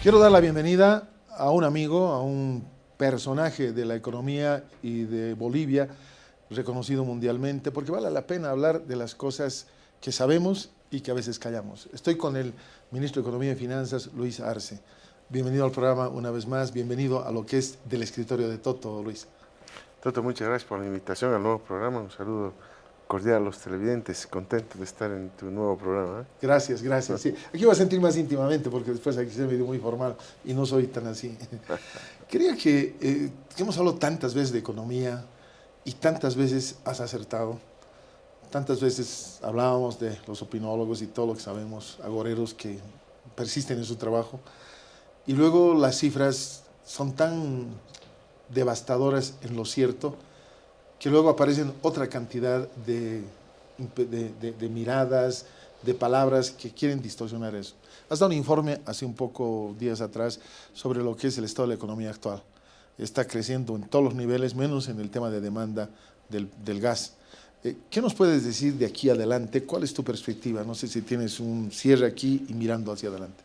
Quiero dar la bienvenida a un amigo, a un personaje de la economía y de Bolivia, reconocido mundialmente, porque vale la pena hablar de las cosas que sabemos y que a veces callamos. Estoy con el ministro de Economía y Finanzas, Luis Arce. Bienvenido al programa una vez más, bienvenido a lo que es del escritorio de Toto, Luis. Toto, muchas gracias por la invitación al nuevo programa. Un saludo cordial a los televidentes. Contento de estar en tu nuevo programa, ¿eh? Gracias, gracias. Sí. Aquí voy a sentir más íntimamente porque después aquí se me dio muy formal y no soy tan así. Quería que hemos hablado tantas veces de economía y tantas veces has acertado. Tantas veces hablábamos de los opinólogos y todo lo que sabemos, agoreros que persisten en su trabajo. Y luego las cifras son tan devastadoras en lo cierto que luego aparecen otra cantidad de miradas, de palabras que quieren distorsionar eso. Has dado un informe hace un poco días atrás sobre lo que es el estado de la economía actual. Está creciendo en todos los niveles, menos en el tema de demanda del gas. ¿Qué nos puedes decir de aquí adelante? ¿Cuál es tu perspectiva? No sé si tienes un cierre aquí y mirando hacia adelante.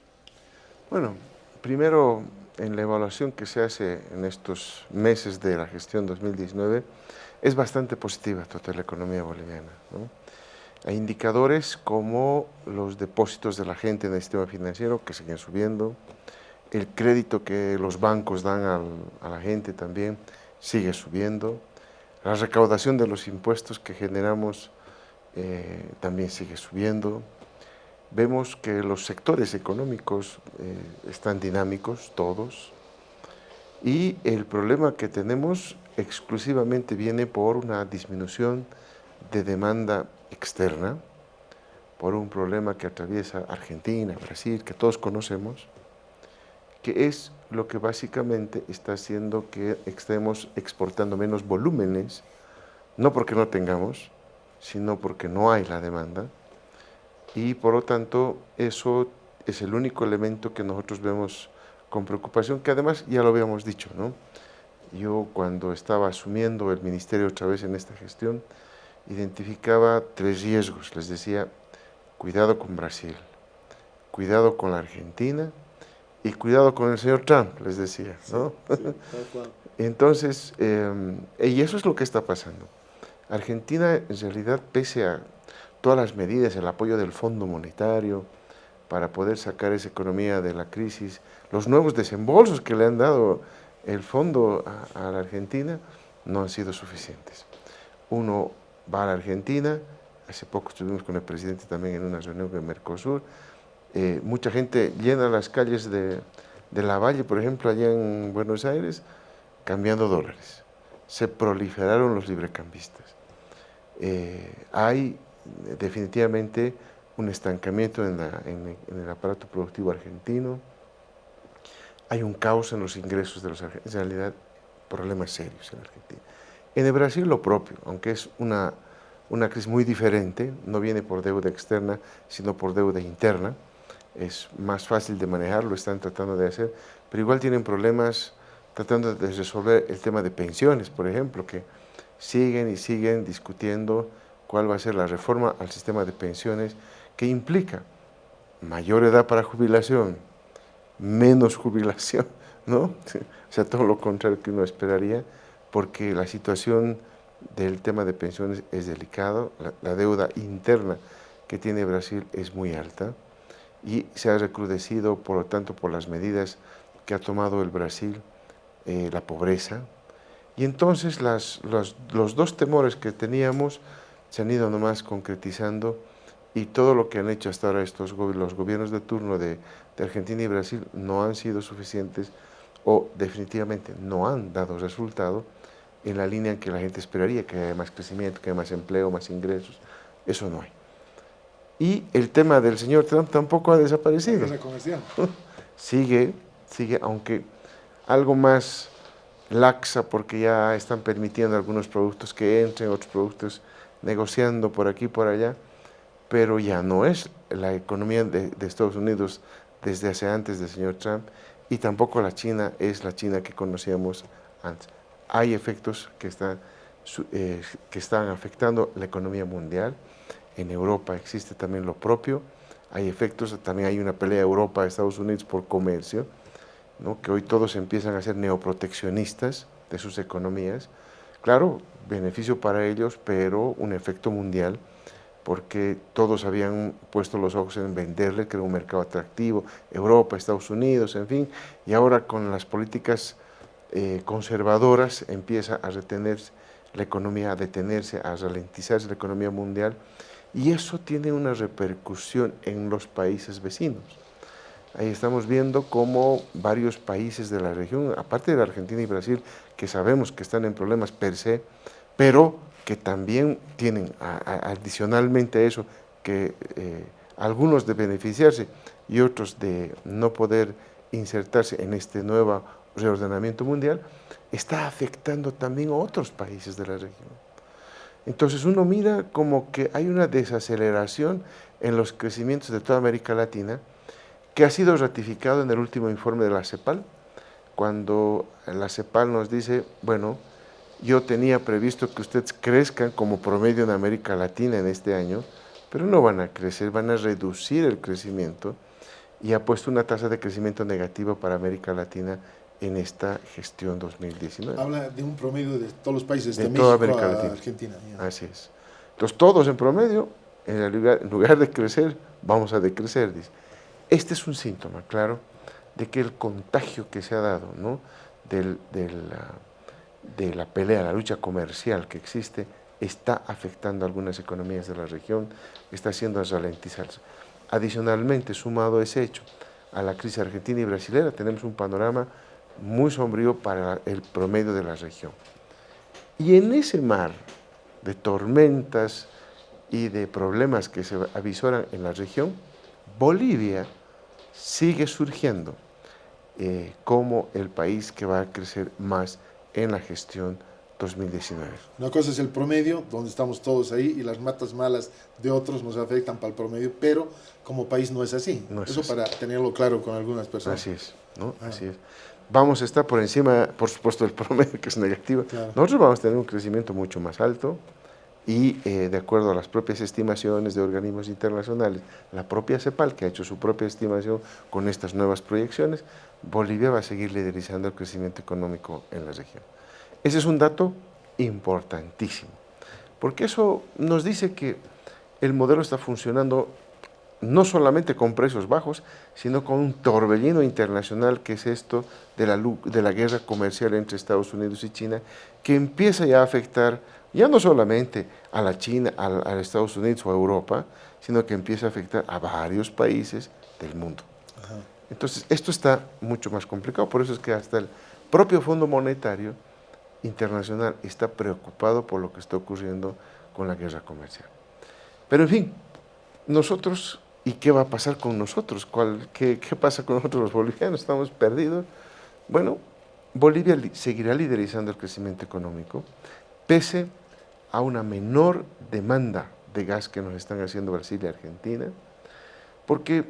Bueno, primero, en la evaluación que se hace en estos meses de la gestión 2019, es bastante positiva toda la economía boliviana, ¿no? Hay indicadores como los depósitos de la gente en el sistema financiero que siguen subiendo, el crédito que los bancos dan a la gente también sigue subiendo, la recaudación de los impuestos que generamos también sigue subiendo. Vemos que los sectores económicos están dinámicos, todos, y el problema que tenemos exclusivamente viene por una disminución de demanda externa, por un problema que atraviesa Argentina, Brasil, que todos conocemos, que es lo que básicamente está haciendo que estemos exportando menos volúmenes, no porque no tengamos, sino porque no hay la demanda, y por lo tanto eso es el único elemento que nosotros vemos con preocupación, que además ya lo habíamos dicho, ¿no? Yo cuando estaba asumiendo el ministerio otra vez en esta gestión, identificaba 3 riesgos, les decía, cuidado con Brasil, cuidado con la Argentina y cuidado con el señor Trump, les decía, ¿no? Sí, tal cual. Entonces, y eso es lo que está pasando. Argentina, en realidad, pese a todas las medidas, el apoyo del Fondo Monetario para poder sacar esa economía de la crisis, los nuevos desembolsos que le han dado el fondo a la Argentina, no han sido suficientes. Uno va a la Argentina, hace poco estuvimos con el presidente también en una reunión con Mercosur, mucha gente llena las calles de Lavalle, por ejemplo, allá en Buenos Aires, cambiando dólares. Se proliferaron los librecambistas. Hay definitivamente un estancamiento en el aparato productivo argentino, hay un caos en los ingresos de los argentinos, en realidad problemas serios en Argentina. En el Brasil lo propio, aunque es una crisis muy diferente, no viene por deuda externa, sino por deuda interna, es más fácil de manejar, lo están tratando de hacer, pero igual tienen problemas tratando de resolver el tema de pensiones, por ejemplo, que siguen y siguen discutiendo cuál va a ser la reforma al sistema de pensiones, que implica mayor edad para jubilación, menos jubilación, ¿no? O sea, todo lo contrario que uno esperaría, porque la situación del tema de pensiones es delicado, la deuda interna que tiene Brasil es muy alta y se ha recrudecido, por lo tanto, por las medidas que ha tomado el Brasil, la pobreza. Y entonces los dos temores que teníamos se han ido nomás concretizando y todo lo que han hecho hasta ahora los gobiernos de turno de Argentina y Brasil no han sido suficientes o definitivamente no han dado resultado en la línea en que la gente esperaría, que haya más crecimiento, que haya más empleo, más ingresos. Eso no hay. Y el tema del señor Trump tampoco ha desaparecido. La guerra comercial. Sigue, aunque algo más laxa porque ya están permitiendo algunos productos que entren, otros productos negociando por aquí y por allá, pero ya no es la economía de Estados Unidos desde hace antes del señor Trump y tampoco la China es la China que conocíamos antes. Hay efectos que están afectando la economía mundial. En Europa existe también lo propio, hay efectos, también hay una pelea Europa-Estados Unidos por comercio, ¿no? Que hoy todos empiezan a ser neoproteccionistas de sus economías. Claro, beneficio para ellos, pero un efecto mundial, porque todos habían puesto los ojos en venderle, que era un mercado atractivo, Europa, Estados Unidos, en fin, y ahora con las políticas conservadoras empieza a retenerse la economía, a detenerse, a ralentizarse la economía mundial, y eso tiene una repercusión en los países vecinos. Ahí estamos viendo cómo varios países de la región, aparte de la Argentina y Brasil, que sabemos que están en problemas per se, pero que también tienen adicionalmente a eso, que algunos de beneficiarse y otros de no poder insertarse en este nuevo reordenamiento mundial, está afectando también a otros países de la región. Entonces uno mira como que hay una desaceleración en los crecimientos de toda América Latina, que ha sido ratificado en el último informe de la CEPAL, cuando la CEPAL nos dice, bueno, yo tenía previsto que ustedes crezcan como promedio en América Latina en este año, pero no van a crecer, van a reducir el crecimiento, y ha puesto una tasa de crecimiento negativa para América Latina en esta gestión 2019. Habla de un promedio de todos los países, de toda México América a Latina. Argentina. Ya. Así es. Entonces todos en promedio, en lugar de crecer, vamos a decrecer, dice. Este es un síntoma, claro, de que el contagio que se ha dado, ¿no? de la pelea, la lucha comercial que existe, está afectando a algunas economías de la región, está haciendo ralentizarse. Adicionalmente, sumado a ese hecho, a la crisis argentina y brasilera, tenemos un panorama muy sombrío para el promedio de la región. Y en ese mar de tormentas y de problemas que se avisoran en la región, Bolivia sigue surgiendo como el país que va a crecer más en la gestión 2019. Una cosa es el promedio, donde estamos todos ahí, y las matas malas de otros nos afectan para el promedio, pero como país no es así. No es Eso así. para tenerlo claro con algunas personas. Así es, ¿no? Así es. Vamos a estar por encima, por supuesto, del promedio, que es negativo. Claro. Nosotros vamos a tener un crecimiento mucho más alto y, de acuerdo a las propias estimaciones de organismos internacionales, la propia CEPAL, que ha hecho su propia estimación con estas nuevas proyecciones, Bolivia va a seguir liderizando el crecimiento económico en la región. Ese es un dato importantísimo, porque eso nos dice que el modelo está funcionando no solamente con precios bajos, sino con un torbellino internacional, que es esto de la guerra comercial entre Estados Unidos y China, que empieza ya a afectar ya no solamente a la China, a Estados Unidos o a Europa, sino que empieza a afectar a varios países del mundo. Ajá. Entonces, esto está mucho más complicado, por eso es que hasta el propio Fondo Monetario Internacional está preocupado por lo que está ocurriendo con la guerra comercial. Pero en fin, nosotros, ¿y qué va a pasar con nosotros? ¿Qué pasa con nosotros los bolivianos? ¿Estamos perdidos? Bueno, Bolivia seguirá liderizando el crecimiento económico, pese a una menor demanda de gas que nos están haciendo Brasil y Argentina, porque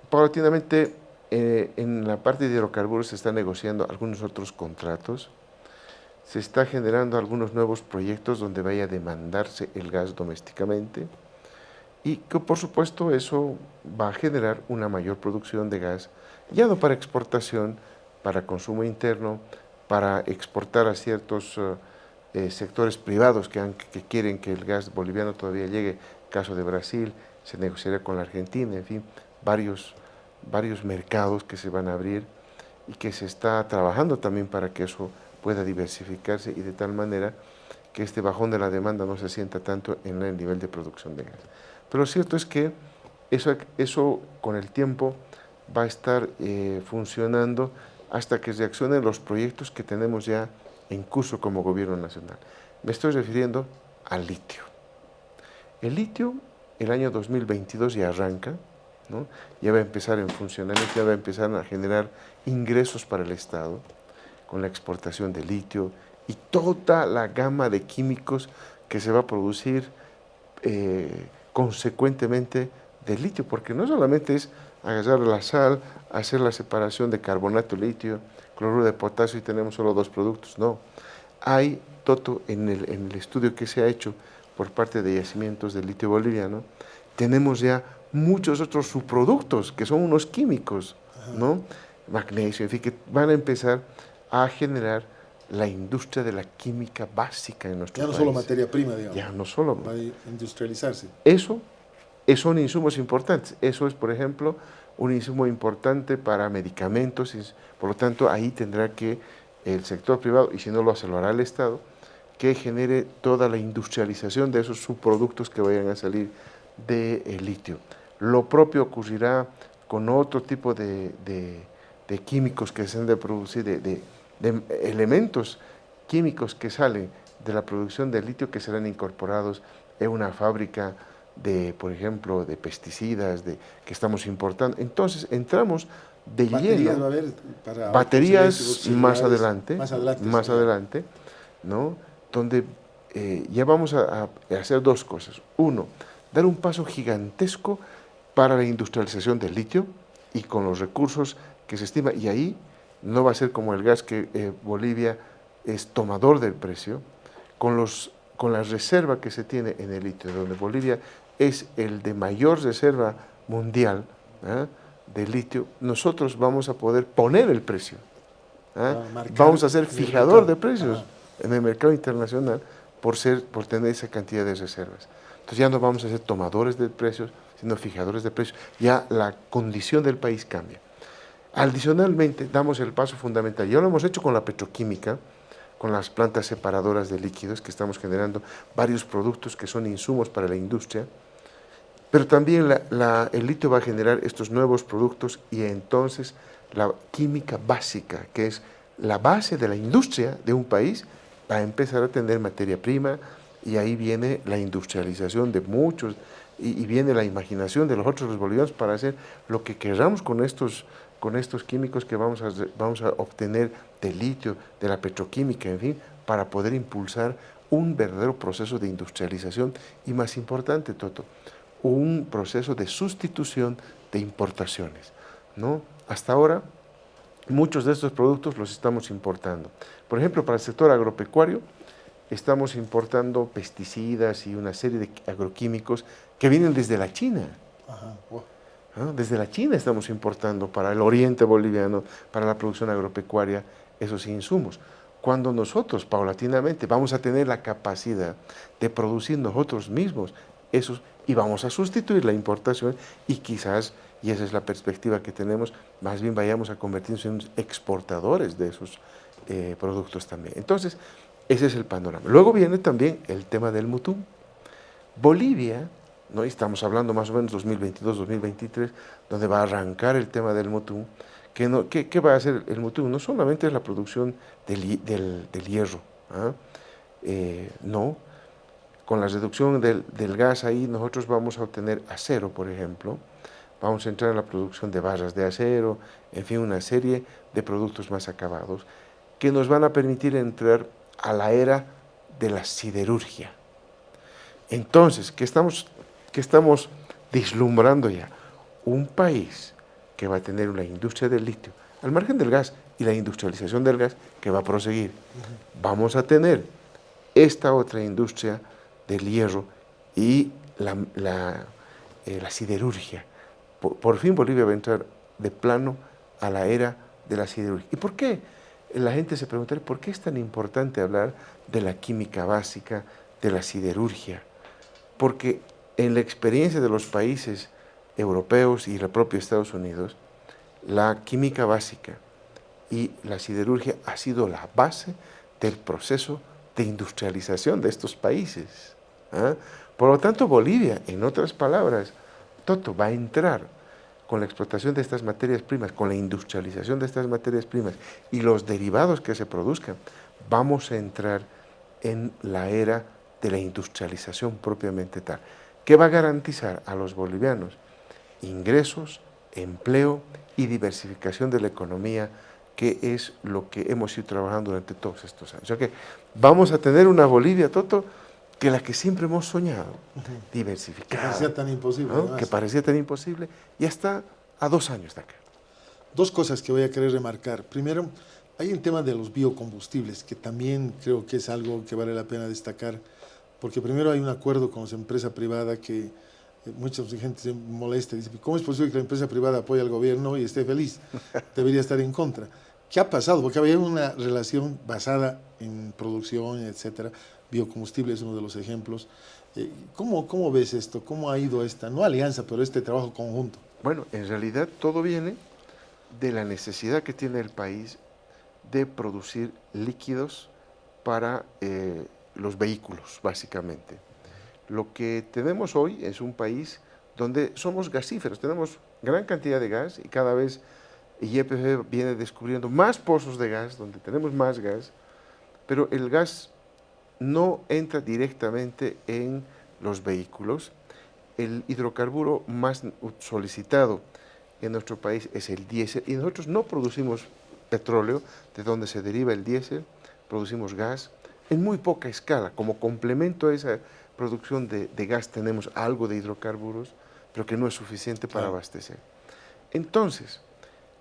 paulatinamente en la parte de hidrocarburos se están negociando algunos otros contratos, se está generando algunos nuevos proyectos donde vaya a demandarse el gas domésticamente, y que por supuesto eso va a generar una mayor producción de gas, ya no para exportación, para consumo interno, para exportar a ciertos sectores privados que quieren que el gas boliviano todavía llegue. Caso de Brasil, se negociará con la Argentina, en fin, varios mercados que se van a abrir y que se está trabajando también para que eso pueda diversificarse y de tal manera que este bajón de la demanda no se sienta tanto en el nivel de producción de gas. Pero lo cierto es que eso con el tiempo va a estar funcionando hasta que reaccionen los proyectos que tenemos ya en curso como gobierno nacional. Me estoy refiriendo al litio. El litio, el año 2022 ya arranca, ¿no? Ya va a empezar en funcionamiento, ya va a empezar a generar ingresos para el Estado con la exportación de litio y toda la gama de químicos que se va a producir consecuentemente del litio, porque no solamente es agarrar la sal, hacer la separación de carbonato de litio, cloruro de potasio y tenemos solo dos productos, no. Hay todo en el estudio que se ha hecho por parte de yacimientos del litio boliviano, tenemos ya muchos otros subproductos que son unos químicos, ¿no? magnesio, en fin, que van a empezar a generar la industria de la química básica en nuestro Ya no país. solo materia prima, digamos. Ya no solo. Va a industrializarse. Eso son insumos importantes. Eso es, por ejemplo, un insumo importante para medicamentos. Por lo tanto, ahí tendrá que el sector privado, y si no lo hace, lo hará el Estado, que genere toda la industrialización de esos subproductos que vayan a salir del litio. Lo propio ocurrirá con otro tipo de químicos que se han de producir, de elementos químicos que salen de la producción del litio, que serán incorporados en una fábrica de, por ejemplo, de pesticidas que estamos importando. Entonces entramos de ¿Baterías lleno. va a haber para Baterías más celulares? adelante, Más adelante, ¿no? Donde ya vamos a hacer dos cosas. Uno, dar un paso gigantesco para la industrialización del litio y con los recursos que se estima, y ahí no va a ser como el gas, que Bolivia es tomador del precio, con la reserva que se tiene en el litio, donde Bolivia es el de mayor reserva mundial, ¿eh?, de litio. Nosotros vamos a poder poner el precio, ¿eh? Vamos a ser fijador de precios en el mercado internacional por tener esa cantidad de reservas. Entonces ya no vamos a ser tomadores de precios, sino fijadores de precios. Ya la condición del país cambia. Adicionalmente, damos el paso fundamental. Ya lo hemos hecho con la petroquímica, con las plantas separadoras de líquidos, que estamos generando varios productos que son insumos para la industria, pero también el litio va a generar estos nuevos productos, y entonces la química básica, que es la base de la industria de un país, va a empezar a tener materia prima, y ahí viene la industrialización de muchos, y viene la imaginación de los otros bolivianos para hacer lo que queramos con estos químicos que vamos a obtener del litio, de la petroquímica, en fin, para poder impulsar un verdadero proceso de industrialización, y más importante, Toto, un proceso de sustitución de importaciones, ¿no? Hasta ahora, muchos de estos productos los estamos importando. Por ejemplo, para el sector agropecuario, estamos importando pesticidas y una serie de agroquímicos que vienen desde la China. Ajá. Wow. ¿No? Desde la China estamos importando para el oriente boliviano, para la producción agropecuaria, esos insumos. Cuando nosotros, paulatinamente, vamos a tener la capacidad de producir nosotros mismos esos, y vamos a sustituir la importación, y quizás, y esa es la perspectiva que tenemos, más bien vayamos a convertirnos en exportadores de esos productos también. Entonces, ese es el panorama. Luego viene también el tema del mutum. Bolivia, ¿no?, estamos hablando más o menos 2022-2023, donde va a arrancar el tema del mutum. ¿Qué va a hacer el mutum? No solamente es la producción del hierro, ¿ah? No, con la reducción del gas ahí nosotros vamos a obtener acero, por ejemplo, vamos a entrar en la producción de barras de acero, en fin, una serie de productos más acabados que nos van a permitir entrar a la era de la siderurgia. Entonces, ¿qué estamos vislumbrando ya? Un país que va a tener una industria del litio, al margen del gas y la industrialización del gas, que va a proseguir. Vamos a tener esta otra industria del hierro y la siderurgia. Por fin Bolivia va a entrar de plano a la era de la siderurgia. ¿Y por qué? La gente se preguntará, ¿por qué es tan importante hablar de la química básica, de la siderurgia? Porque en la experiencia de los países europeos y el propio Estados Unidos, la química básica y la siderurgia ha sido la base del proceso de industrialización de estos países, ¿ah? Por lo tanto, Bolivia, en otras palabras, Toto, va a entrar con la explotación de estas materias primas, con la industrialización de estas materias primas y los derivados que se produzcan, vamos a entrar en la era de la industrialización propiamente tal, que va a garantizar a los bolivianos ingresos, empleo y diversificación de la economía, que es lo que hemos ido trabajando durante todos estos años. O sea que vamos a tener una Bolivia, Toto, que la que siempre hemos soñado, diversificada. Que parecía tan imposible. ¿No? Que parecía tan imposible, y está a 2 años de acá. Dos cosas que voy a querer remarcar. Primero, hay un tema de los biocombustibles, que también creo que es algo que vale la pena destacar, porque primero hay un acuerdo con la empresa privada que Mucha gente se molesta y dice, ¿cómo es posible que la empresa privada apoye al gobierno y esté feliz? Debería estar en contra. ¿Qué ha pasado? Porque había una relación basada en producción, etcétera. Biocombustible es uno de los ejemplos. ¿Cómo ves esto? ¿Cómo ha ido esta, no alianza, pero este trabajo conjunto? Bueno, en realidad todo viene de la necesidad que tiene el país de producir líquidos para los vehículos, básicamente. Lo que tenemos hoy es un país donde somos gasíferos, tenemos gran cantidad de gas y cada vez YPF viene descubriendo más pozos de gas, donde tenemos más gas, pero el gas no entra directamente en los vehículos. El hidrocarburo más solicitado en nuestro país es el diésel y nosotros no producimos petróleo, de donde se deriva el diésel, producimos gas en muy poca escala. Como complemento a esa producción de gas tenemos algo de hidrocarburos, pero que no es suficiente para abastecer. Entonces,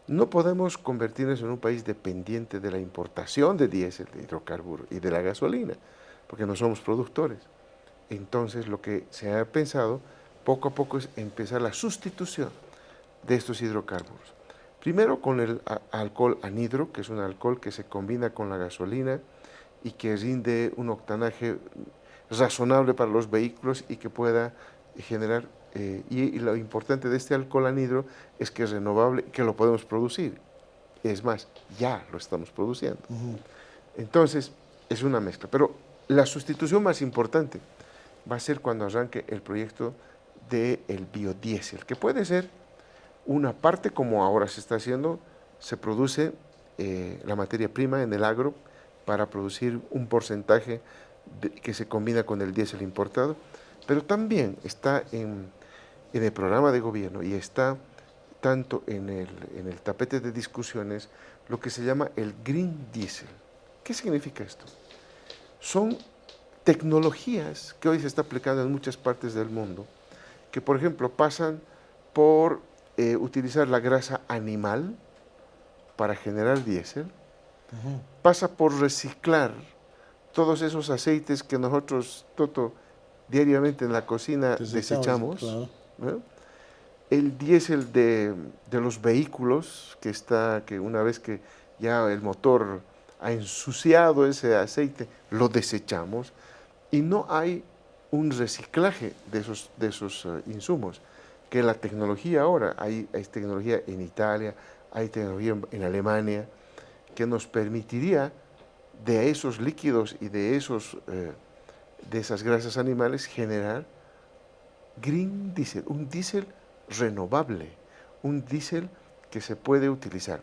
no podemos convertirnos en un país dependiente de la importación de diésel, de hidrocarburos y de la gasolina, porque no somos productores. Entonces, lo que se ha pensado poco a poco es empezar la sustitución de estos hidrocarburos. Primero con el alcohol anhidro, que es un alcohol que se combina con la gasolina y que rinde un octanaje razonable para los vehículos y que pueda generar, y lo importante de este alcohol anhidro es que es renovable, que lo podemos producir. Es más, ya lo estamos produciendo. Entonces, es una mezcla. Pero la sustitución más importante va a ser cuando arranque el proyecto del biodiesel, que puede ser una parte, como ahora se está haciendo, se produce la materia prima en el agro para producir un porcentaje que se combina con el diésel importado, pero también está en el programa de gobierno y está tanto en el tapete de discusiones lo que se llama el Green Diesel. ¿Qué significa esto? Son tecnologías que hoy se está aplicando en muchas partes del mundo, que por ejemplo pasan por utilizar la grasa animal para generar diésel, pasa por reciclar todos esos aceites que nosotros, Toto, diariamente en la cocina desechamos, claro. ¿no? El diésel de los vehículos, que una vez que ya el motor ha ensuciado ese aceite, lo desechamos, y no hay un reciclaje de esos insumos, que la tecnología ahora, hay tecnología en Italia, hay tecnología en Alemania, que nos permitiría de esos líquidos y de esas grasas animales generar green diesel, un diésel renovable, un diésel que se puede utilizar.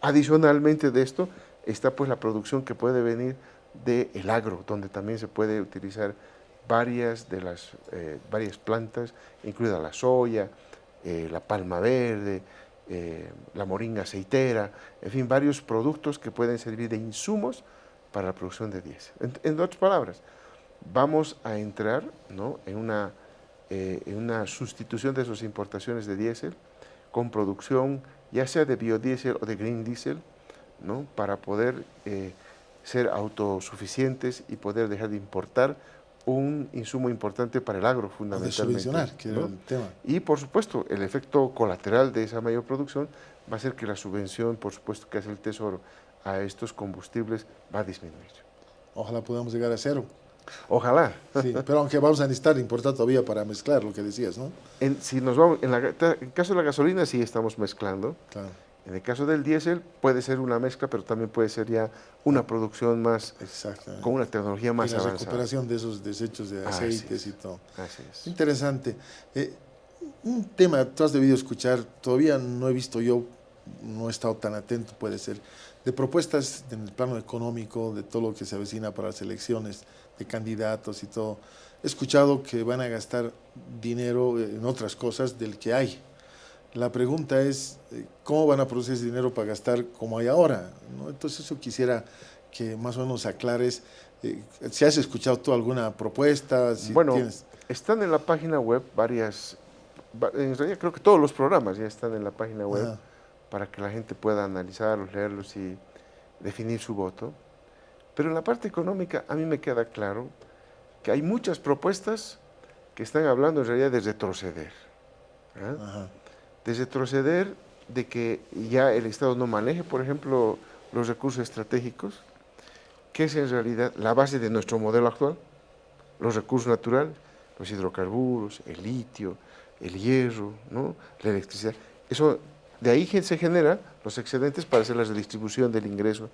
Adicionalmente de esto está pues la producción que puede venir del agro, donde también se puede utilizar varias plantas, incluida la soya, la palma verde, la moringa aceitera, en fin, varios productos que pueden servir de insumos para la producción de diésel. En otras palabras, vamos a entrar, ¿no?, en una sustitución de esas importaciones de diésel con producción ya sea de biodiesel o de green diesel, ¿no?, para poder ser autosuficientes y poder dejar de importar un insumo importante para el agro, fundamentalmente. O de subvencionar, que era el tema. Y, por supuesto, el efecto colateral de esa mayor producción va a ser que la subvención, por supuesto, que hace el Tesoro a estos combustibles va a disminuir. Ojalá podamos llegar a cero. Ojalá. Sí, pero aunque vamos a necesitar importar todavía para mezclar lo que decías, ¿no? Si nos vamos, en el caso de la gasolina sí estamos mezclando. Claro. En el caso del diésel puede ser una mezcla, pero también puede ser ya una producción más, con una tecnología más avanzada. La recuperación de esos desechos de aceites y todo. Así es. Interesante. Un tema, tú has debido escuchar, todavía no he visto yo, no he estado tan atento, puede ser, de propuestas en el plano económico, de todo lo que se avecina para las elecciones, de candidatos y todo. He escuchado que van a gastar dinero en otras cosas del que hay. La pregunta es, ¿cómo van a producir ese dinero para gastar como hay ahora, ¿no? Entonces eso quisiera que más o menos aclares. Si has escuchado tú alguna propuesta, si bueno, tienes... están en la página web varias, en realidad creo que todos los programas ya están en la página web. Ajá. Para que la gente pueda analizarlos, leerlos y definir su voto. Pero en la parte económica a mí me queda claro que hay muchas propuestas que están hablando en realidad de retroceder. ¿Ah? Ajá. De retroceder, de que ya el Estado no maneje, por ejemplo, los recursos estratégicos, que es en realidad la base de nuestro modelo actual, los recursos naturales, los hidrocarburos, el litio, el hierro, ¿no? La electricidad. Eso, de ahí se generan los excedentes para hacer la redistribución del ingreso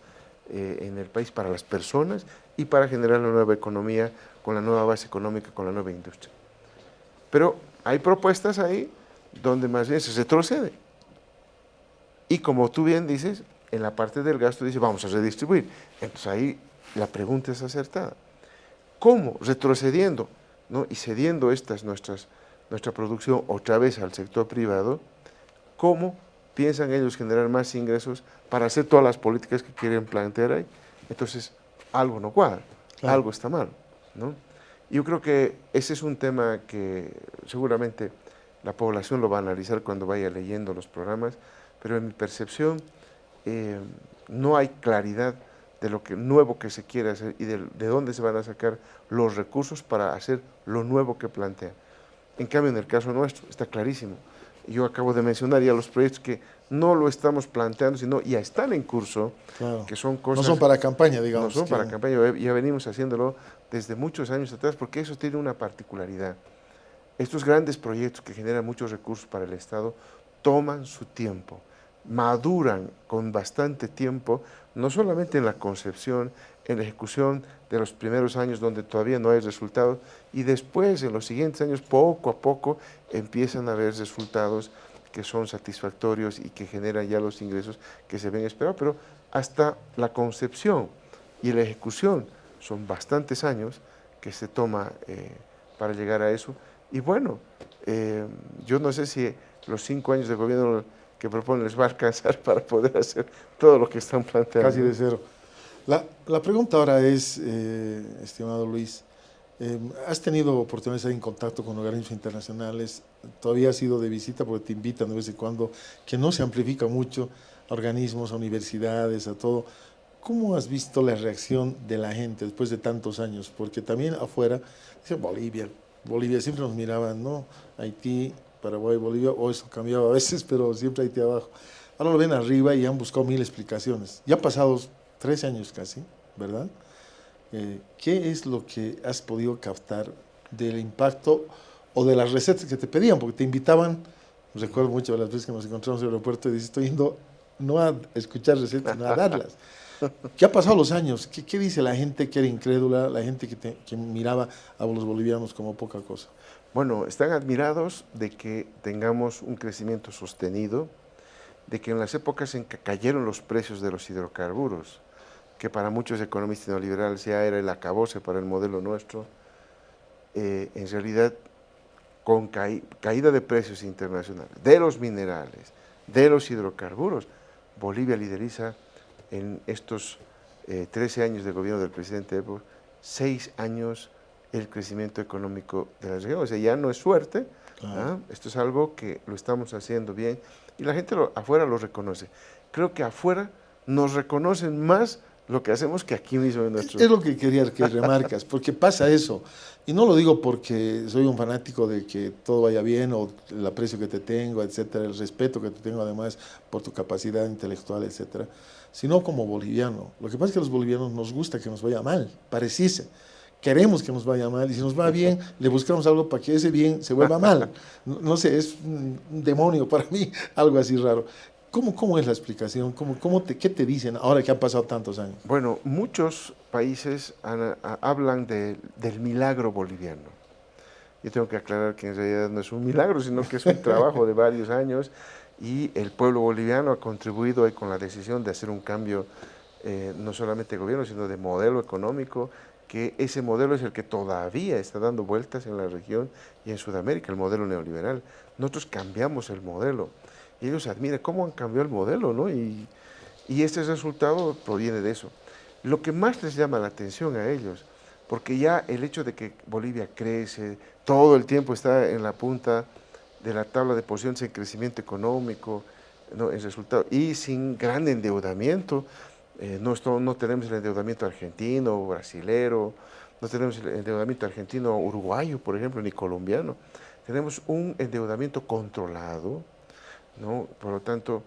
en el país para las personas y para generar la nueva economía con la nueva base económica, con la nueva industria. Pero hay propuestas ahí donde más bien se retrocede. Y como tú bien dices, en la parte del gasto dice, vamos a redistribuir. Entonces ahí la pregunta es acertada. ¿Cómo? Retrocediendo, ¿no? Y cediendo nuestra producción otra vez al sector privado, ¿cómo piensan ellos generar más ingresos para hacer todas las políticas que quieren plantear ahí? Entonces, algo no cuadra, Claro. algo está mal, ¿no? Yo creo que ese es un tema que seguramente la población lo va a analizar cuando vaya leyendo los programas, pero en mi percepción no hay claridad de lo que nuevo que se quiere hacer y de dónde se van a sacar los recursos para hacer lo nuevo que plantean. En cambio, en el caso nuestro, está clarísimo. Yo acabo de mencionar ya los proyectos que no lo estamos planteando, sino ya están en curso, Claro. que son cosas... No son para campaña, digamos. No son para campaña, ya venimos haciéndolo desde muchos años atrás, porque eso tiene una particularidad. Estos grandes proyectos que generan muchos recursos para el Estado toman su tiempo, maduran con bastante tiempo, no solamente en la concepción, en la ejecución de los primeros años donde todavía no hay resultados, y después en los siguientes años poco a poco empiezan a haber resultados que son satisfactorios y que generan ya los ingresos que se ven esperados, pero hasta la concepción y la ejecución son bastantes años que se toma para llegar a eso. Y bueno, yo no sé si los 5 años de gobierno que proponen les va a alcanzar para poder hacer todo lo que están planteando. Casi de cero. La pregunta ahora es, estimado Luis, ¿has tenido oportunidad de estar en contacto con organismos internacionales? ¿Todavía has ido de visita porque te invitan de vez en cuando, que no se amplifica mucho, a organismos, a universidades, a todo? ¿Cómo has visto la reacción de la gente después de tantos años? Porque también afuera, dicen Bolivia siempre nos miraban, ¿no? Haití, Paraguay, Bolivia, o eso cambiaba a veces, pero siempre Haití abajo. Ahora lo ven arriba y han buscado 1000 explicaciones. Ya pasados 13 años casi, ¿verdad? ¿Qué es lo que has podido captar del impacto o de las recetas que te pedían? Porque te invitaban, recuerdo mucho de las veces que nos encontramos en el aeropuerto y dices, estoy yendo no a escuchar recetas, sino a darlas. ¿Qué ha pasado los años? ¿Qué dice la gente que era incrédula, la gente que miraba a los bolivianos como poca cosa? Bueno, están admirados de que tengamos un crecimiento sostenido, de que en las épocas en que cayeron los precios de los hidrocarburos, que para muchos economistas neoliberales ya era el acabose para el modelo nuestro, en realidad con caída de precios internacionales, de los minerales, de los hidrocarburos, Bolivia lideriza en estos 13 años de gobierno del presidente Evo, 6 años el crecimiento económico de la región. O sea, ya no es suerte, claro. Esto es algo que lo estamos haciendo bien y la gente afuera lo reconoce. Creo que afuera nos reconocen más lo que hacemos que aquí mismo en nuestro... Es lo que quería que remarcas, porque pasa eso. Y no lo digo porque soy un fanático de que todo vaya bien o el aprecio que te tengo, etcétera, el respeto que te tengo además por tu capacidad intelectual, etcétera, sino como boliviano. Lo que pasa es que a los bolivianos nos gusta que nos vaya mal, pareciese. Queremos que nos vaya mal y si nos va bien, le buscamos algo para que ese bien se vuelva mal. No sé, es un demonio para mí, algo así raro. ¿Cómo es la explicación? ¿Qué te dicen ahora que han pasado tantos años? Bueno, muchos países hablan del milagro boliviano. Yo tengo que aclarar que en realidad no es un milagro, sino que es un trabajo de varios años y el pueblo boliviano ha contribuido con la decisión de hacer un cambio no solamente de gobierno, sino de modelo económico, que ese modelo es el que todavía está dando vueltas en la región y en Sudamérica, el modelo neoliberal. Nosotros cambiamos el modelo. Y ellos admiran cómo han cambiado el modelo, ¿no? Y este resultado proviene de eso. Lo que más les llama la atención a ellos, porque ya el hecho de que Bolivia crece, todo el tiempo está en la punta de la tabla de posiciones en crecimiento económico, ¿no? En resultado, y sin gran endeudamiento, no tenemos el endeudamiento argentino, brasilero, no tenemos el endeudamiento argentino o uruguayo, por ejemplo, ni colombiano. Tenemos un endeudamiento controlado, ¿no? Por lo tanto,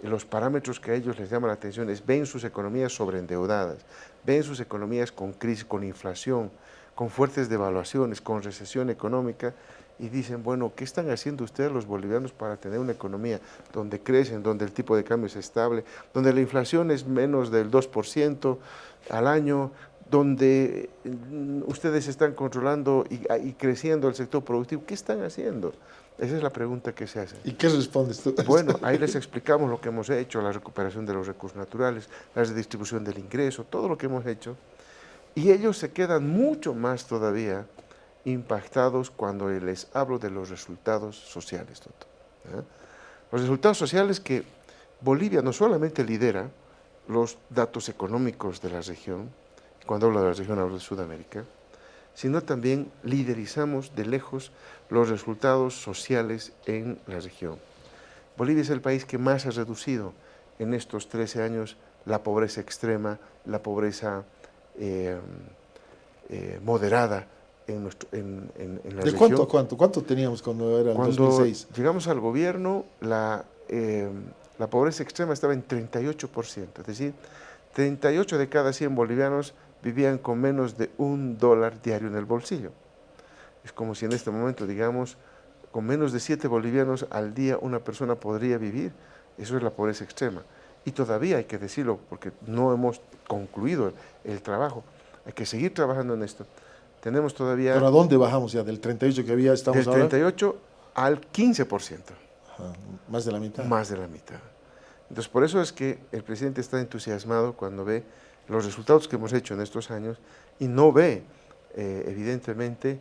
los parámetros que a ellos les llama la atención es ven sus economías sobreendeudadas, ven sus economías con crisis, con inflación, con fuertes devaluaciones, con recesión económica, y dicen, bueno, ¿qué están haciendo ustedes los bolivianos para tener una economía donde crecen, donde el tipo de cambio es estable, donde la inflación es menos del 2% al año, donde ustedes están controlando y creciendo el sector productivo? ¿Qué están haciendo? Esa es la pregunta que se hace. ¿Y qué respondes tú? Bueno, ahí les explicamos lo que hemos hecho, la recuperación de los recursos naturales, la redistribución del ingreso, todo lo que hemos hecho. Y ellos se quedan mucho más todavía impactados cuando les hablo de los resultados sociales, Toto, ¿eh? Los resultados sociales que Bolivia no solamente lidera los datos económicos de la región, cuando hablo de la región hablo de Sudamérica, sino también liderizamos de lejos los resultados sociales en la región. Bolivia es el país que más ha reducido en estos 13 años la pobreza extrema, la pobreza moderada en la ¿De región. cuánto a cuánto? ¿Cuánto teníamos cuando era el Cuando 2006? llegamos al gobierno, la pobreza extrema estaba en 38%, es decir, 38 de cada 100 bolivianos vivían con menos de $1 diario en el bolsillo. Es como si en este momento, digamos, con menos de 7 bolivianos al día una persona podría vivir. Eso es la pobreza extrema. Y todavía hay que decirlo, porque no hemos concluido el trabajo. Hay que seguir trabajando en esto. Tenemos todavía... ¿Pero a dónde bajamos ya? ¿Del 38 que había estamos del 38 al 15%. Ajá, más de la mitad. Más de la mitad. Entonces, por eso es que el presidente está entusiasmado cuando ve los resultados que hemos hecho en estos años y no ve, evidentemente,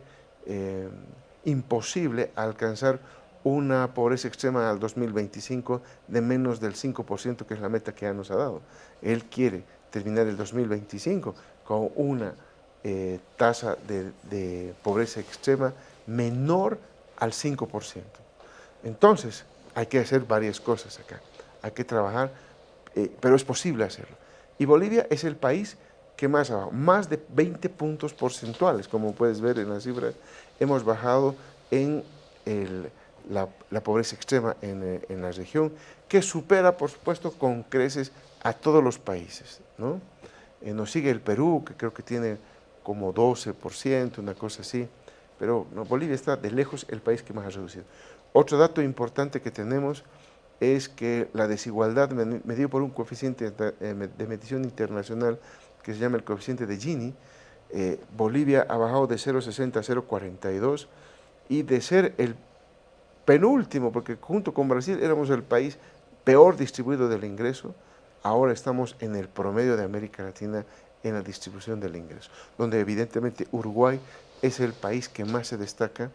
imposible alcanzar una pobreza extrema al 2025 de menos del 5%, que es la meta que ya nos ha dado. Él quiere terminar el 2025 con una tasa de pobreza extrema menor al 5%. Entonces, hay que hacer varias cosas acá. Hay que trabajar, pero es posible hacerlo. Y Bolivia es el país que más ha bajado, más de 20 puntos porcentuales, como puedes ver en las cifras, hemos bajado en la pobreza extrema en la región, que supera, por supuesto, con creces a todos los países, ¿no? Nos sigue el Perú, que creo que tiene como 12%, una cosa así, pero no, Bolivia está de lejos el país que más ha reducido. Otro dato importante que tenemos es que la desigualdad medido por un coeficiente de medición internacional que se llama el coeficiente de Gini, Bolivia ha bajado de 0,60 a 0,42 y de ser el penúltimo, porque junto con Brasil éramos el país peor distribuido del ingreso, ahora estamos en el promedio de América Latina en la distribución del ingreso, donde evidentemente Uruguay es el país que más se destaca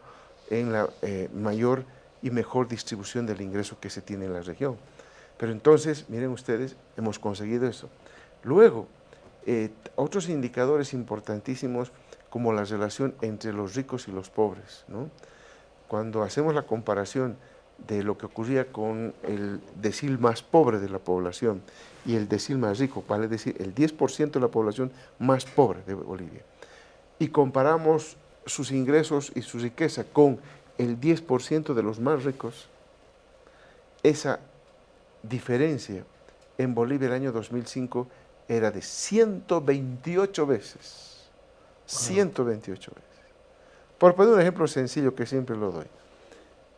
en la mayor y mejor distribución del ingreso que se tiene en la región. Pero entonces, miren ustedes, hemos conseguido eso. Luego, otros indicadores importantísimos como la relación entre los ricos y los pobres, ¿no? Cuando hacemos la comparación de lo que ocurría con el decil más pobre de la población y el decil más rico, vale decir, el 10% de la población más pobre de Bolivia, y comparamos sus ingresos y su riqueza con el 10% de los más ricos, esa diferencia en Bolivia el año 2005 era de 128 veces. 128 veces. Por poner un ejemplo sencillo que siempre lo doy.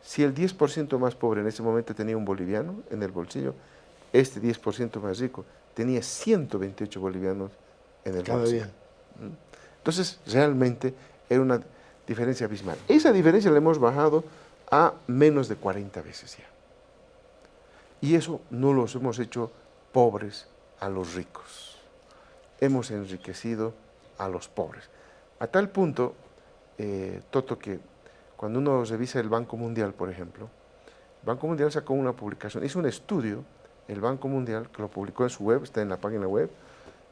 Si el 10% más pobre en ese momento tenía un boliviano en el bolsillo, este 10% más rico tenía 128 bolivianos en el Cada bolsillo. día. Entonces, realmente era una diferencia abismal. Esa diferencia la hemos bajado a menos de 40 veces ya. Y eso no los hemos hecho pobres a los ricos. Hemos enriquecido a los pobres. A tal punto, Toto, que cuando uno revisa el Banco Mundial, por ejemplo, el Banco Mundial sacó una publicación, hizo un estudio, el Banco Mundial, que lo publicó en su web, está en la página web,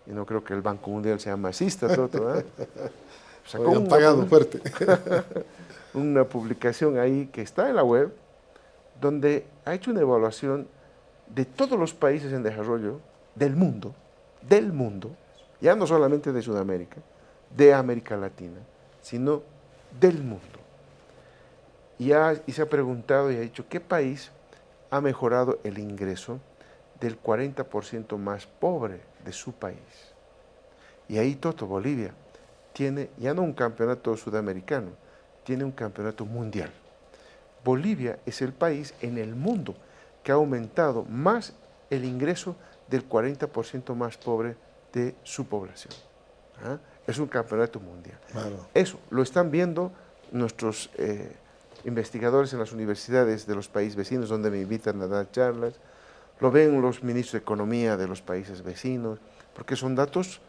y no creo que el Banco Mundial sea masista, Toto, ¿eh? Sacó fuerte. una publicación ahí que está en la web, donde ha hecho una evaluación de todos los países en desarrollo del mundo, ya no solamente de Sudamérica, de América Latina, sino del mundo. Y se ha preguntado y ha dicho, ¿qué país ha mejorado el ingreso del 40% más pobre de su país? Y ahí Bolivia tiene ya no un campeonato sudamericano, tiene un campeonato mundial. Bolivia es el país en el mundo que ha aumentado más el ingreso del 40% más pobre de su población. ¿Ah? Es un campeonato mundial. Claro. Eso lo están viendo nuestros investigadores en las universidades de los países vecinos, donde me invitan a dar charlas, lo ven los ministros de Economía de los países vecinos, porque son datos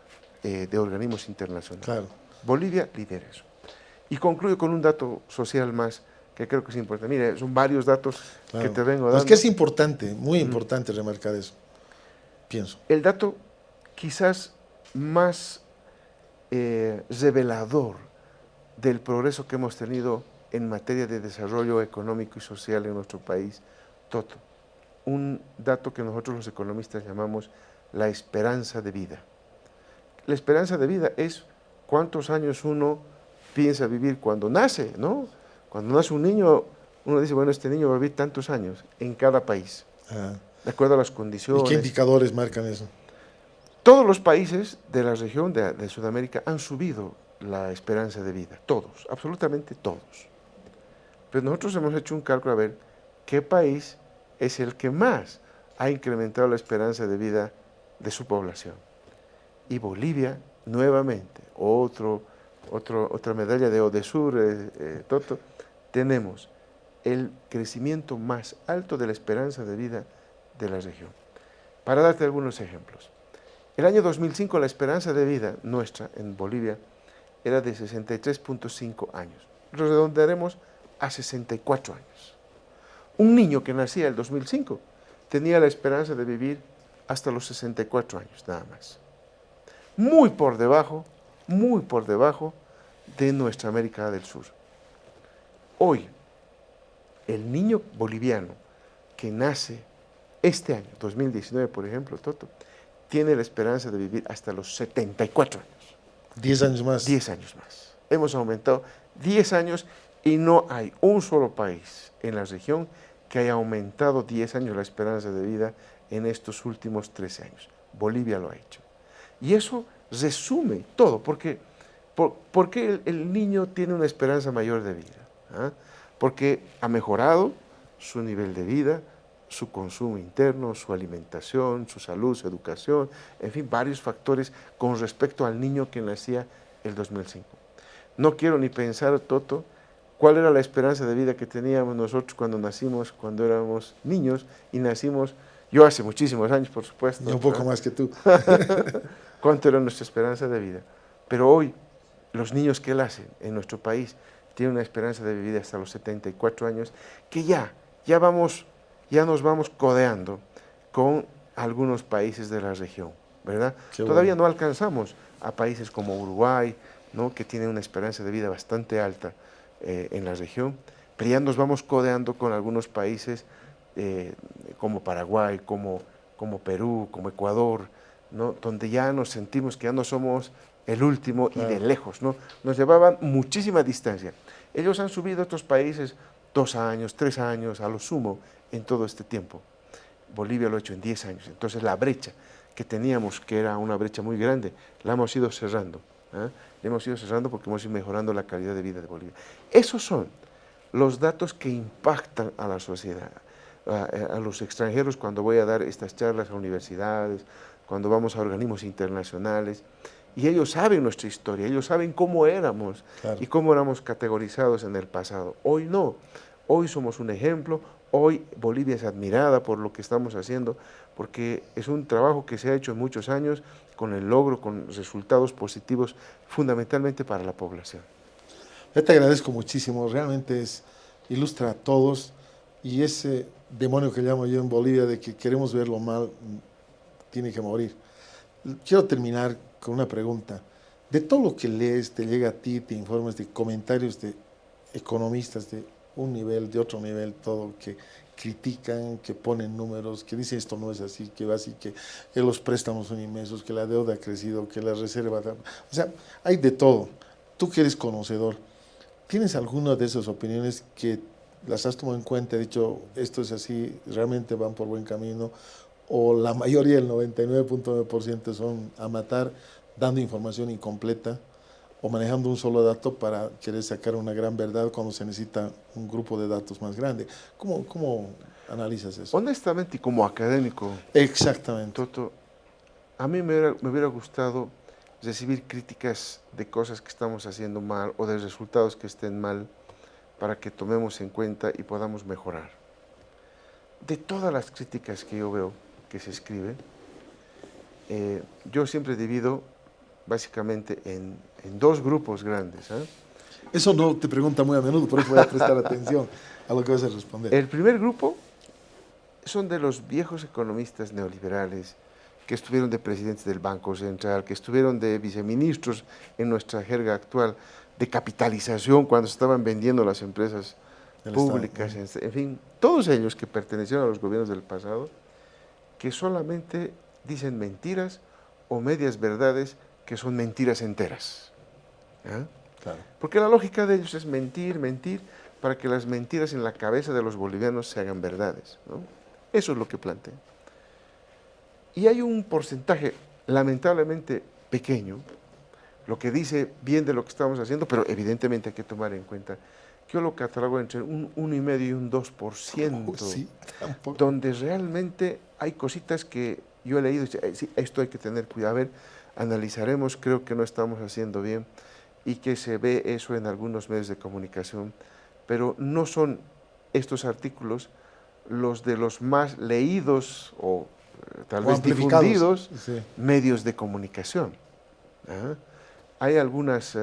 de organismos internacionales. Claro. Bolivia lidera eso. Y concluyo con un dato social más, que creo que es importante. Mire, son varios datos Claro. que te vengo No, dando. es que es importante, muy importante remarcar eso, pienso. El dato quizás más revelador del progreso que hemos tenido en materia de desarrollo económico y social en nuestro país, Toto. Un dato que nosotros los economistas llamamos la esperanza de vida. La esperanza de vida es cuántos años uno piensa vivir cuando nace, ¿no? Cuando nace un niño, uno dice, bueno, este niño va a vivir tantos años en cada país, de acuerdo a las condiciones. ¿Y qué indicadores marcan eso? Todos los países de la región de Sudamérica han subido la esperanza de vida, todos, absolutamente todos. Pero nosotros hemos hecho un cálculo a ver qué país es el que más ha incrementado la esperanza de vida de su población. Y Bolivia, nuevamente, otra medalla de Odesur, Toto, tenemos el crecimiento más alto de la esperanza de vida de la región. Para darte algunos ejemplos. El año 2005 la esperanza de vida nuestra en Bolivia era de 63.5 años. Lo redondearemos a 64 años. Un niño que nacía el 2005 tenía la esperanza de vivir hasta los 64 años, nada más. Muy por debajo de nuestra América del Sur. Hoy, el niño boliviano que nace este año, 2019 por ejemplo, Toto, tiene la esperanza de vivir hasta los 74 años. 10 años más. 10 años más. Hemos aumentado 10 años y no hay un solo país en la región que haya aumentado 10 años la esperanza de vida en estos últimos 13 años. Bolivia lo ha hecho. Y eso resume todo, porque ¿por qué el niño tiene una esperanza mayor de vida? ¿Ah? Porque ha mejorado su nivel de vida, su consumo interno, su alimentación, su salud, su educación, en fin, varios factores con respecto al niño que nacía el 2005. No quiero ni pensar, Toto, cuál era la esperanza de vida que teníamos nosotros cuando nacimos, cuando éramos niños, y nacimos, yo hace muchísimos años, por supuesto. Y un poco más que tú. ¿Cuánto era nuestra esperanza de vida? Pero hoy, los niños que nacen en nuestro país tienen una esperanza de vida hasta los 74 años, que ya nos vamos codeando con algunos países de la región, ¿verdad? Todavía no alcanzamos a países como Uruguay, ¿no?, que tienen una esperanza de vida bastante alta en la región, pero ya nos vamos codeando con algunos países como Paraguay, como Perú, como Ecuador, ¿no?, donde ya nos sentimos que ya no somos el último y de lejos, ¿no? Nos llevaban muchísima distancia. Ellos han subido a estos países 2 años, 3 años, a lo sumo, en todo este tiempo. Bolivia lo ha hecho en 10 años. Entonces la brecha que teníamos, que era una brecha muy grande, la hemos ido cerrando. La hemos ido cerrando porque hemos ido mejorando la calidad de vida de Bolivia. Esos son los datos que impactan a la sociedad, a los extranjeros cuando voy a dar estas charlas a universidades, cuando vamos a organismos internacionales, y ellos saben nuestra historia, ellos saben cómo éramos y cómo éramos categorizados en el pasado. Hoy no, hoy somos un ejemplo, hoy Bolivia es admirada por lo que estamos haciendo, porque es un trabajo que se ha hecho en muchos años con el logro, con resultados positivos, fundamentalmente para la población. Yo te agradezco muchísimo, realmente ilustra a todos, y ese demonio que llamo yo en Bolivia de que queremos verlo mal, tiene que morir. Quiero terminar con una pregunta. De todo lo que lees, te llega a ti, te informas de comentarios de economistas, de un nivel, de otro nivel, todo, que critican, que ponen números, que dicen esto no es así, que va así, que los préstamos son inmensos, que la deuda ha crecido, que la reserva... O sea, hay de todo. Tú que eres conocedor, ¿tienes alguna de esas opiniones que las has tomado en cuenta, dicho, esto es así, realmente van por buen camino, o la mayoría, el 99.9% son a matar, dando información incompleta, o manejando un solo dato para querer sacar una gran verdad cuando se necesita un grupo de datos más grande? ¿Cómo analizas eso? Honestamente, y como académico, Exactamente. Toto, a mí me hubiera gustado recibir críticas de cosas que estamos haciendo mal o de resultados que estén mal para que tomemos en cuenta y podamos mejorar. De todas las críticas que yo veo que se escriben, yo siempre divido básicamente en dos grupos grandes, ¿eh? Eso no te pregunta muy a menudo, por eso voy a prestar atención a lo que vas a responder. El primer grupo son de los viejos economistas neoliberales que estuvieron de presidentes del Banco Central, que estuvieron de viceministros en nuestra jerga actual, de capitalización cuando se estaban vendiendo las empresas El Estado. públicas, en fin, todos ellos que pertenecieron a los gobiernos del pasado, que solamente dicen mentiras o medias verdades que son mentiras enteras. ¿Ah? Claro. Porque la lógica de ellos es mentir, mentir, para que las mentiras en la cabeza de los bolivianos se hagan verdades, ¿no? Eso es lo que plantean. Y hay un porcentaje lamentablemente pequeño, lo que dice bien de lo que estamos haciendo, pero evidentemente hay que tomar en cuenta que yo lo catalogo entre un 1,5 y un 2%, Sí, tampoco. donde realmente hay cositas que yo he leído y digo, sí, esto hay que tener cuidado, a ver, analizaremos, creo que no estamos haciendo bien, y que se ve eso en algunos medios de comunicación, pero no son estos artículos los de los más leídos o tal O vez amplificados. difundidos Sí. medios de comunicación. ¿Ah? Hay algunas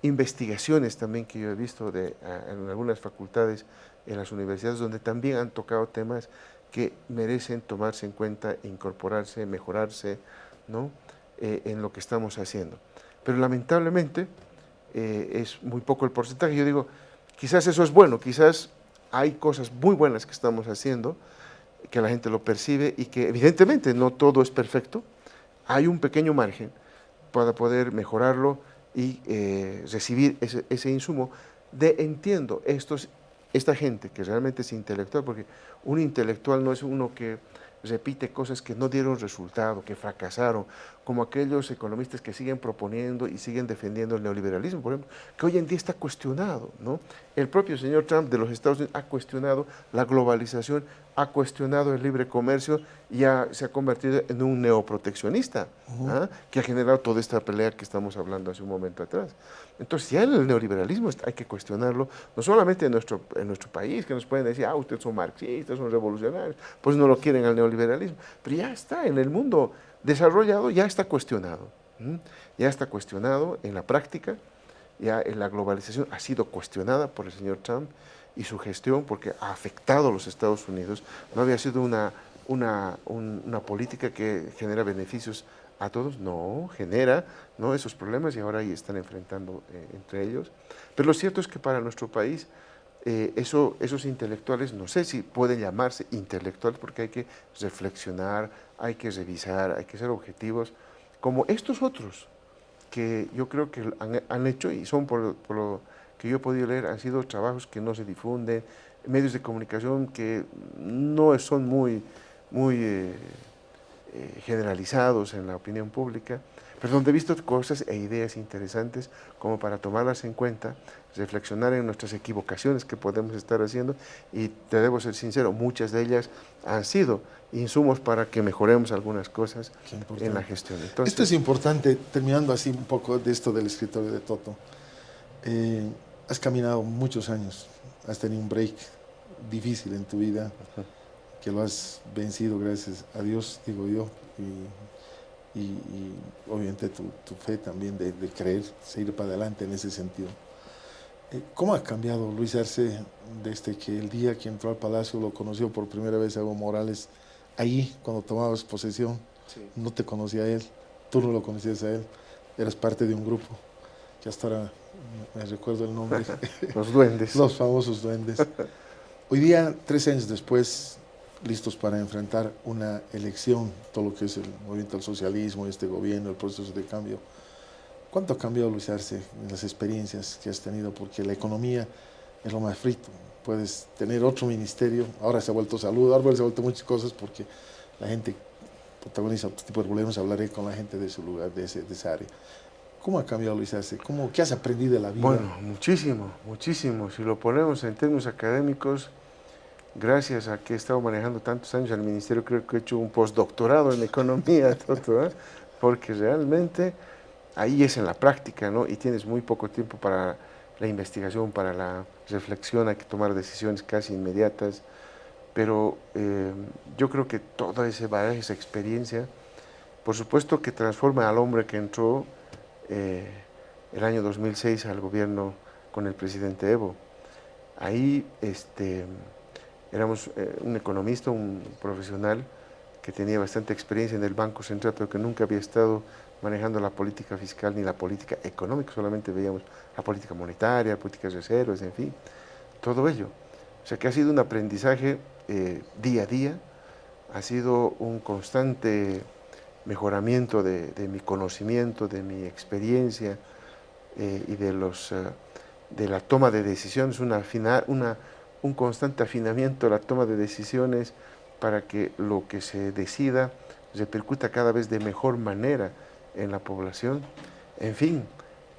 investigaciones también que yo he visto en algunas facultades, en las universidades, donde también han tocado temas que merecen tomarse en cuenta, incorporarse, mejorarse, ¿no? En lo que estamos haciendo. Pero lamentablemente es muy poco el porcentaje. Yo digo, quizás eso es bueno, quizás hay cosas muy buenas que estamos haciendo, que la gente lo percibe y que evidentemente no todo es perfecto, hay un pequeño margen para poder mejorarlo y recibir ese insumo de, entiendo, esta gente que realmente es intelectual, porque un intelectual no es uno que repite cosas que no dieron resultado, que fracasaron, como aquellos economistas que siguen proponiendo y siguen defendiendo el neoliberalismo, por ejemplo, que hoy en día está cuestionado, ¿no? El propio señor Trump de los Estados Unidos ha cuestionado la globalización, ha cuestionado el libre comercio y se ha convertido en un neoproteccionista, ¿ah? Que ha generado toda esta pelea que estamos hablando hace un momento atrás. Entonces, ya el neoliberalismo hay que cuestionarlo, no solamente en nuestro país, que nos pueden decir, ustedes son marxistas, son revolucionarios, pues no lo quieren al neoliberalismo, pero ya está, en el mundo desarrollado ya está cuestionado, ya está cuestionado en la práctica, ya en la globalización ha sido cuestionada por el señor Trump y su gestión, porque ha afectado a los Estados Unidos, no había sido una política que genera beneficios a todos, no, genera, ¿no?, esos problemas y ahora ahí están enfrentando entre ellos. Pero lo cierto es que para nuestro país, esos intelectuales, no sé si pueden llamarse intelectuales, porque hay que reflexionar, hay que revisar, hay que ser objetivos, como estos otros, que yo creo que han hecho y son por lo que yo he podido leer, han sido trabajos que no se difunden, medios de comunicación que no son muy generalizados en la opinión pública, pero donde he visto cosas e ideas interesantes como para tomarlas en cuenta, reflexionar en nuestras equivocaciones que podemos estar haciendo, y te debo ser sincero, muchas de ellas han sido insumos para que mejoremos algunas cosas en la gestión. Entonces, esto es importante, terminando así un poco de esto del escritorio de Toto. Has caminado muchos años, has tenido un break difícil en tu vida, que lo has vencido, gracias a Dios, digo yo, y obviamente tu fe también de creer, seguir para adelante en ese sentido. ¿Cómo ha cambiado Luis Arce desde que el día que entró al Palacio lo conoció por primera vez a Evo Morales, ahí cuando tomabas posesión? Sí. No te conocía a él, tú no lo conocías a él, eras parte de un grupo que hasta ahora me recuerdo el nombre, Los duendes. los famosos duendes. Hoy día, 3 años después, listos para enfrentar una elección, todo lo que es el movimiento al socialismo, este gobierno, el proceso de cambio. ¿Cuánto ha cambiado, Luis Arce, en las experiencias que has tenido? Porque la economía es lo más frito. Puedes tener otro ministerio, ahora se ha vuelto salud, ahora se ha vuelto muchas cosas porque la gente protagoniza otro tipo de problemas. Hablaré con la gente de su lugar, de esa área. ¿Cómo ha cambiado, Luis Arce? ¿Qué has aprendido de la vida? Bueno, muchísimo, muchísimo. Si lo ponemos en términos académicos, gracias a que he estado manejando tantos años al ministerio, creo que he hecho un postdoctorado en economía, todo, porque realmente ahí es en la práctica, ¿no? Y tienes muy poco tiempo para la investigación, para la reflexión, hay que tomar decisiones casi inmediatas, pero yo creo que toda ese bagaje, esa experiencia, por supuesto que transforma al hombre que entró el año 2006 al gobierno con el presidente Evo. Ahí éramos un economista, un profesional que tenía bastante experiencia en el Banco Central, pero que nunca había estado manejando la política fiscal ni la política económica, solamente veíamos la política monetaria, políticas de reservas, en fin, todo ello. O sea que ha sido un aprendizaje día a día, ha sido un constante mejoramiento de mi conocimiento, de mi experiencia y de la toma de decisiones, un constante afinamiento de la toma de decisiones para que lo que se decida repercuta cada vez de mejor manera en la población. En fin,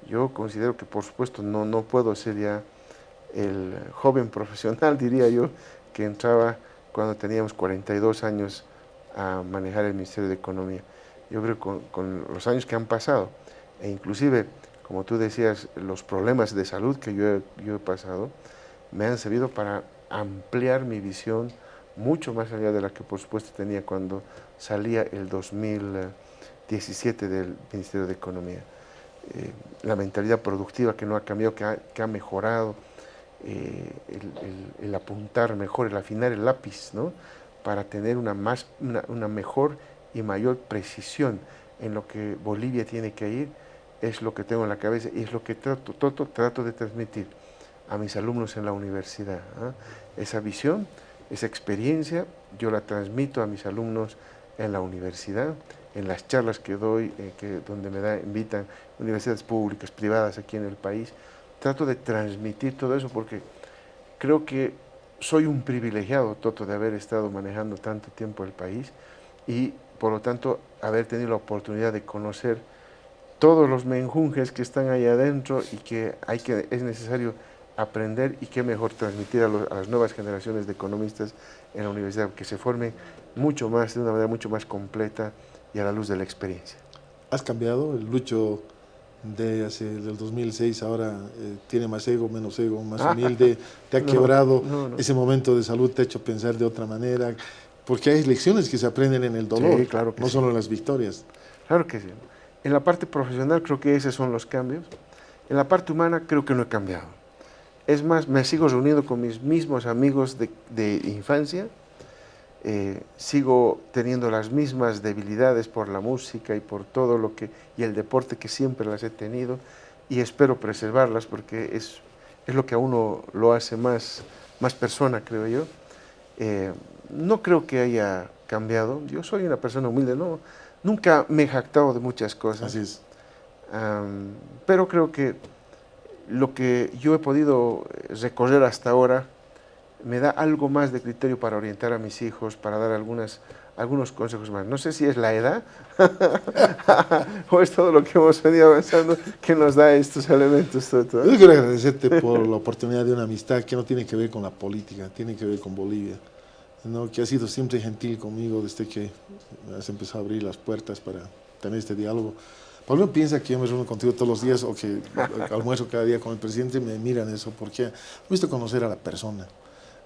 yo considero que por supuesto no puedo ser ya el joven profesional, diría yo, que entraba cuando teníamos 42 años a manejar el Ministerio de Economía. Yo creo que con los años que han pasado, e inclusive, como tú decías, los problemas de salud que yo he pasado, me han servido para ampliar mi visión mucho más allá de la que por supuesto tenía cuando salía el 2017 del Ministerio de Economía. La mentalidad productiva que no ha cambiado, que ha mejorado, el apuntar mejor, el afinar el lápiz, ¿no? Para tener una mejor y mayor precisión en lo que Bolivia tiene que ir, es lo que tengo en la cabeza y es lo que trato de transmitir a mis alumnos en la universidad. Esa visión, esa experiencia, yo la transmito a mis alumnos en la universidad, en las charlas que doy, donde invitan universidades públicas, privadas aquí en el país. Trato de transmitir todo eso porque creo que soy un privilegiado, Toto, de haber estado manejando tanto tiempo el país y, por lo tanto, haber tenido la oportunidad de conocer todos los menjunjes que están ahí adentro y que es necesario aprender y qué mejor transmitir a las nuevas generaciones de economistas en la universidad, que se formen mucho más, de una manera mucho más completa y a la luz de la experiencia. ¿Has cambiado? El Lucho del 2006 ahora tiene más ego, menos ego, más humilde, te ha quebrado, ese momento de salud te ha hecho pensar de otra manera, porque hay lecciones que se aprenden en el dolor, sí, claro que no sí. solo en las victorias. Claro que sí. En la parte profesional creo que esos son los cambios. En la parte humana creo que no he cambiado. Es más, me sigo reuniendo con mis mismos amigos de infancia, sigo teniendo las mismas debilidades por la música y por todo y el deporte que siempre las he tenido y espero preservarlas porque es lo que a uno lo hace más persona, creo yo. No creo que haya cambiado, yo soy una persona humilde, nunca me he jactado de muchas cosas. Así es. Pero creo que lo que yo he podido recorrer hasta ahora me da algo más de criterio para orientar a mis hijos, para dar algunos consejos más. No sé si es la edad o es todo lo que hemos venido avanzando que nos da estos elementos. Yo quiero agradecerte por la oportunidad de una amistad que no tiene que ver con la política, tiene que ver con Bolivia, ¿no? Que has sido siempre gentil conmigo desde que has empezado a abrir las puertas para tener este diálogo. Pablo piensa que yo me reúno contigo todos los días o que almuerzo cada día con el presidente, me miran eso porque he visto conocer a la persona,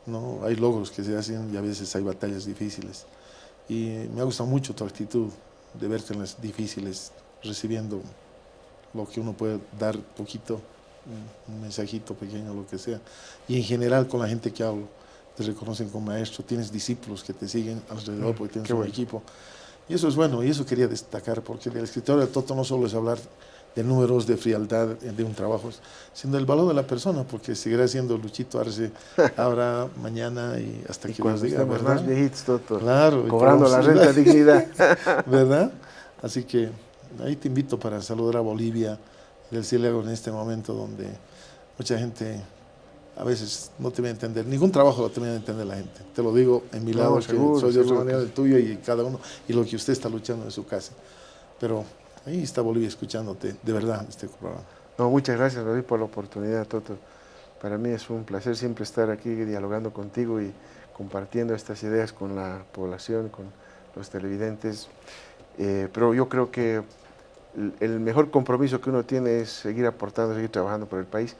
¿no? Hay logros que se hacen y a veces hay batallas difíciles. Y me ha gustado mucho tu actitud de verte en las difíciles, recibiendo lo que uno puede dar poquito, un mensajito pequeño, lo que sea. Y en general con la gente que hablo, te reconocen como maestro, tienes discípulos que te siguen alrededor porque tienes un equipo. Y eso es bueno, y eso quería destacar, porque del escritorio de Toto no solo es hablar de números, de frialdad, de un trabajo, sino el valor de la persona, porque seguirá siendo Luchito Arce ahora, mañana y hasta Y que cuando nos diga, estemos ¿verdad? más viejitos, Toto, Claro, cobrando la renta dignidad. ¿Verdad? Así que ahí te invito para saludar a Bolivia y decirle algo en este momento donde mucha gente a veces no te va a entender, ningún trabajo lo te va a entender la gente. Te lo digo en mi lado, Seguro, que soy de otra seguro manera que del tuyo y cada uno, y lo que usted está luchando en su casa. Pero ahí está Bolivia escuchándote, de verdad, este programa. No, muchas gracias, David, por la oportunidad, Toto. Para mí es un placer siempre estar aquí dialogando contigo y compartiendo estas ideas con la población, con los televidentes. Pero yo creo que el mejor compromiso que uno tiene es seguir aportando, seguir trabajando por el país,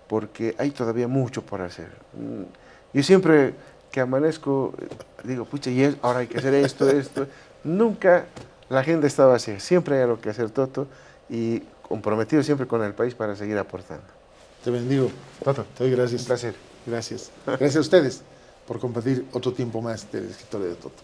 porque hay todavía mucho por hacer. Yo siempre que amanezco digo, pucha, y ahora hay que hacer esto, esto. Nunca la agenda está vacía, siempre hay algo que hacer, Toto, y comprometido siempre con el país para seguir aportando. Te bendigo. Toto, Te doy gracias. un placer. Gracias. Gracias a ustedes por compartir otro tiempo más del escritorio de Toto.